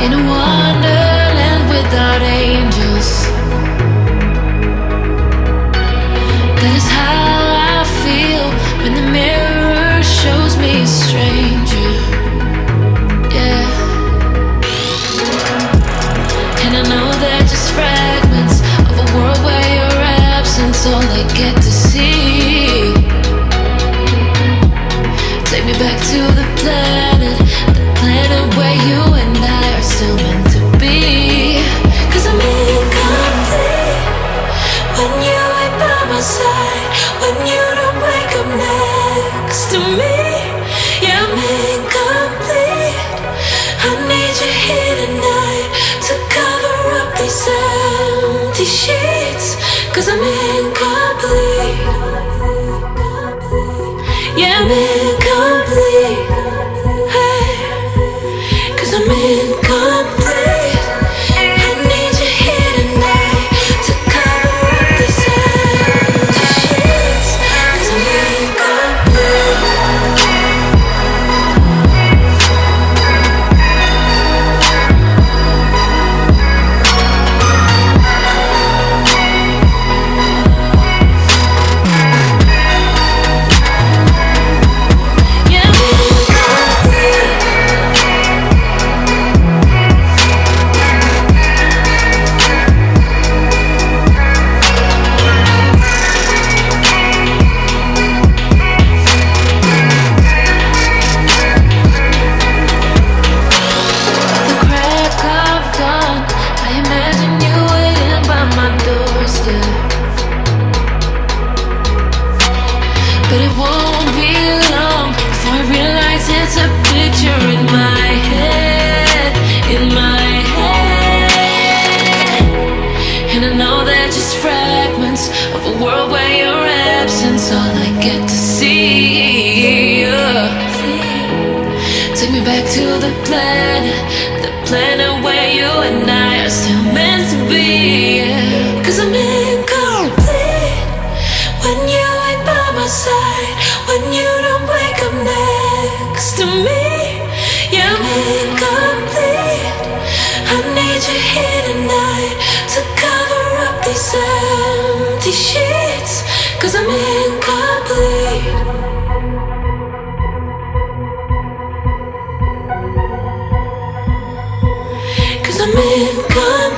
in a wonderland without angels. That is how I feel when the mirror shows me a stranger. Yeah. And I know they're just fragments of a world where your absence all I get to see. Take me back to the planet where you and I are still meant to be. 'Cause I'm incomplete when you ain't by my side, when you don't wake up next to me. Yeah, I'm incomplete. I need you here tonight to cover up these empty sheets. 'Cause I'm incomplete. Yeah, I'm incomplete. Hey, 'cause I'm incomplete. I need you here tonight to cover up these empty sheets. 'Cause I'm incomplete. But it won't be long before I realize it's a picture in my head, in my head. And I know they're just fragments of a world where your absence all I get to see. Take me back to the planet where you and I are still meant to be. 'Cause I'm incomplete when you ain't by my side, when you don't wake up next to me. Yeah, I'm incomplete. I need you here tonight to cover up these empty sheets. 'Cause I'm incomplete. 'Cause I'm incomplete.